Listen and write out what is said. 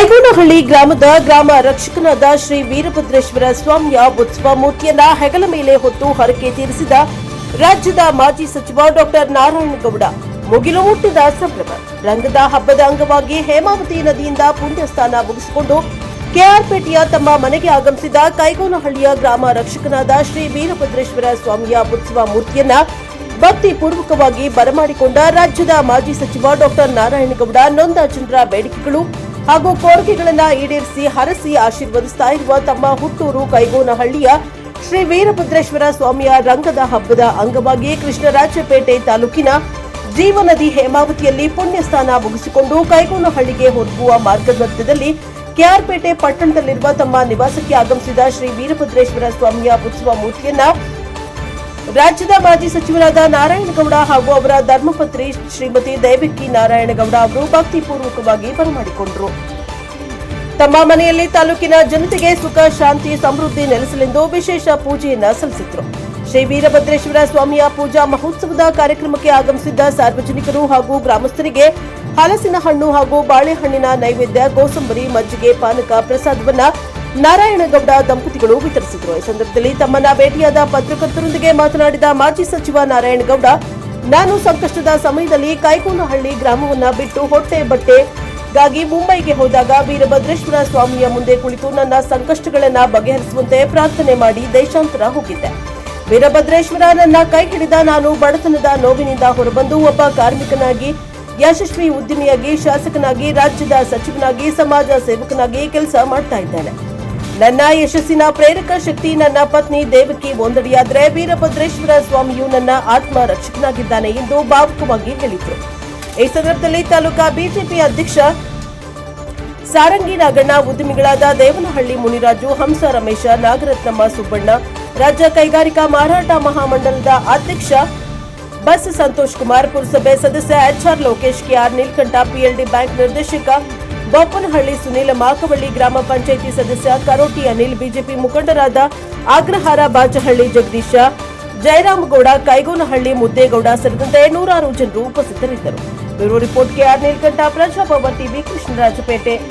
ಕೈಗೋನಹಳ್ಳಿ ಗ್ರಾಮದ ಗ್ರಾಮ ರಕ್ಷಕನಾದ ಶ್ರೀ ವೀರಭದ್ರೇಶ್ವರ ಸ್ವಾಮಿಯ ಉತ್ಸವ ಮೂರ್ತಿಯನ್ನ ಹೆಗಲ ಮೇಲೆ ಹೊತ್ತು ಹರಕೆ ತೀರಿಸಿದ ರಾಜ್ಯದ ಮಾಜಿ ಸಚಿವ ಡಾಕ್ಟರ್ ನಾರಾಯಣಗೌಡ ಮುಗಿಲು ಮುಟ್ಟಿದ ಸಂಭ್ರಮ. ರಂಗದ ಹಬ್ಬದ ಅಂಗವಾಗಿ ಹೇಮಾವತಿ ನದಿಯಿಂದ ಪುಣ್ಯ ಸ್ನಾನ ಮುಗಿಸಿಕೊಂಡು ಕೆಆರ್ಪೇಟೆಯ ತಮ್ಮ ಮನೆಗೆ ಆಗಮಿಸಿದ ಕೈಗೋನಹಳ್ಳಿಯ ಗ್ರಾಮ ರಕ್ಷಕನಾದ ಶ್ರೀ ವೀರಭದ್ರೇಶ್ವರ ಸ್ವಾಮಿಯ ಉತ್ಸವ ಮೂರ್ತಿಯನ್ನ ಭಕ್ತಿಪೂರ್ವಕವಾಗಿ ಬರಮಾಡಿಕೊಂಡ ರಾಜ್ಯದ ಮಾಜಿ ಸಚಿವ ಡಾಕ್ಟರ್ ನಾರಾಯಣಗೌಡ ನೊಂದ ಜನರ ಬೇಡಿಕೆಗಳು ಹಾಗೂ ಕೋರಿಕೆಗಳನ್ನು ಈಡೇರಿಸಿ ಹರಸಿ ಆಶೀರ್ವದಿಸ್ತಾ ಇರುವ ತಮ್ಮ ಹುಟ್ಟೂರು ಕೈಗೋನಹಳ್ಳಿಯ ಶ್ರೀ ವೀರಭದ್ರೇಶ್ವರ ಸ್ವಾಮಿಯ ರಂಗದ ಹಬ್ಬದ ಅಂಗವಾಗಿ ಕೃಷ್ಣರಾಜಪೇಟೆ ತಾಲೂಕಿನ ಜೀವನದಿ ಹೇಮಾವತಿಯಲ್ಲಿ ಪುಣ್ಯ ಸ್ನಾನ ಮುಗಿಸಿಕೊಂಡು ಕೈಗೋನಹಳ್ಳಿಗೆ ಹೋಗುವ ಮಾರ್ಗಮಧ್ಯದಲ್ಲಿ ಕೆಆರ್ಪೇಟೆ ಪಟ್ಟಣದಲ್ಲಿರುವ ತಮ್ಮ ನಿವಾಸಕ್ಕೆ ಆಗಮಿಸಿದ ಶ್ರೀ ವೀರಭದ್ರೇಶ್ವರ ಸ್ವಾಮಿಯ ಉತ್ಸವ ಮೂರ್ತಿಯನ್ನ ರಾಜ್ಯದ ಮಾಜಿ ಸಚಿವರಾದ ನಾರಾಯಣಗೌಡ ಹಾಗೂ ಅವರ ಧರ್ಮಪತ್ನಿ ಶ್ರೀಮತಿ ದೇವಕಿ ನಾರಾಯಣಗೌಡ ಅವರು ಭಕ್ತಿಪೂರ್ವಕವಾಗಿ ಬರಮಾಡಿಕೊಂಡರು. ತಮ್ಮ ಮನೆಯಲ್ಲಿ ತಾಲೂಕಿನ ಜನತೆಗೆ ಸುಖ ಶಾಂತಿ ಸಮೃದ್ಧಿ ನೆಲೆಸಲೆಂದು ವಿಶೇಷ ಪೂಜೆಯನ್ನ ಸಲ್ಲಿಸಿದರು. ಶ್ರೀ ವೀರಭದ್ರೇಶ್ವರ ಸ್ವಾಮಿಯ ಪೂಜಾ ಮಹೋತ್ಸವದ ಕಾರ್ಯಕ್ರಮಕ್ಕೆ ಆಗಮಿಸಿದ್ದ ಸಾರ್ವಜನಿಕರು ಹಾಗೂ ಗ್ರಾಮಸ್ಥರಿಗೆ ಹಲಸಿನ ಹಣ್ಣು ಹಾಗೂ ಬಾಳೆಹಣ್ಣಿನ ನೈವೇದ್ಯ, ಕೋಸಂಬರಿ, ಮಜ್ಜಿಗೆ, ಪಾನಕ, ಪ್ರಸಾದವನ್ನ ನಾರಾಯಣಗೌಡ ದಂಪತಿಗಳು ವಿತರಿಸಿದರು. ಈ ಸಂದರ್ಭದಲ್ಲಿ ತಮ್ಮನ್ನ ಭೇಟಿಯಾದ ಪತ್ರಕರ್ತರೊಂದಿಗೆ ಮಾತನಾಡಿದ ಮಾಜಿ ಸಚಿವ ನಾರಾಯಣಗೌಡ, ನಾನು ಸಂಕಷ್ಟದ ಸಮಯದಲ್ಲಿ ಕೈಗೋನಹಳ್ಳಿ ಗ್ರಾಮವನ್ನ ಬಿಟ್ಟು ಹೊಟ್ಟೆ ಬಟ್ಟೆಗಾಗಿ ಮುಂಬೈಗೆ ಹೋದಾಗ ವೀರಭದ್ರೇಶ್ವರ ಸ್ವಾಮಿಯ ಮುಂದೆ ಕುಳಿತು ನನ್ನ ಸಂಕಷ್ಟಗಳನ್ನ ಬಗೆಹರಿಸುವಂತೆ ಪ್ರಾರ್ಥನೆ ಮಾಡಿ ದೇಶಾಂತರ ಹೋಗಿದ್ದೆ. ವೀರಭದ್ರೇಶ್ವರ ನನ್ನ ಕೈ ಹಿಡಿದ ನಾನು ಬಡತನದ ನೋವಿನಿಂದ ಹೊರಬಂದು ಒಬ್ಬ ಕಾರ್ಮಿಕನಾಗಿ, ಯಶಸ್ವಿ ಉದ್ಯಮಿಯಾಗಿ, ಶಾಸಕನಾಗಿ, ರಾಜ್ಯದ ಸಚಿವನಾಗಿ, ಸಮಾಜ ಸೇವಕನಾಗಿ ಕೆಲಸ ಮಾಡ್ತಾ ಇದ್ದೇನೆ. ನನ್ನ ಯಶಸ್ಸಿನ ಪ್ರೇರಕ ಶಕ್ತಿ ನನ್ನ ಪತ್ನಿ ದೇವಕಿ ಒಂದಡಿಯಾದರೆ ವೀರಭದ್ರೇಶ್ವರ ಸ್ವಾಮಿಯು ನನ್ನ ಆತ್ಮ ರಕ್ಷಕನಾಗಿದ್ದಾನೆ ಎಂದು ಭಾವುಕವಾಗಿ ಹೇಳಿದರು. ಈ ಸಂದರ್ಭದಲ್ಲಿ ತಾಲೂಕಾ ಬಿಜೆಪಿ ಅಧ್ಯಕ್ಷ ಸಾರಂಗಿ ನಾಗಣ್ಣ, ಉದ್ಯಮಿಗಳಾದ ದೇವನಹಳ್ಳಿ ಮುನಿರಾಜು, ಹಂಸ ರಮೇಶ, ನಾಗರತ್ನಮ್ಮ ಸುಬ್ಬಣ್ಣ, ರಾಜ್ಯ ಕೈಗಾರಿಕಾ ಮಾರಾಟ ಮಹಾಮಂಡಲದ ಅಧ್ಯಕ್ಷ ಬಸ್ ಸಂತೋಷ್ ಕುಮಾರ್, ಪುರಸಭೆ ಸದಸ್ಯ HR Lokesh, KR Neelakantha, PLD bank ನಿರ್ದೇಶಕ ಬೊಪ್ಪನಹಳ್ಳಿ ಸುನೀಲ್, ಮಾಕವಳ್ಳಿ ಗ್ರಾಮ ಪಂಚಾಯಿತಿ ಸದಸ್ಯ ಕರೋಟಿ ಅನಿಲ್, ಬಿಜೆಪಿ ಮುಖಂಡರಾದ ಆಗ್ರಹಾರ ಬಾಚಹಳ್ಳಿ ಜಗದೀಶ, ಜಯರಾಮಗೌಡ, ಕೈಗೋನಹಳ್ಳಿ ಮುದ್ದೇಗೌಡ ಸೇರಿದಂತೆ ನೂರಾರು ಜನರು ಉಪಸ್ಥಿತರಿದ್ದರು. Bureau report K R Neelakantha, Prajabhavan TV, Krishnarajpet.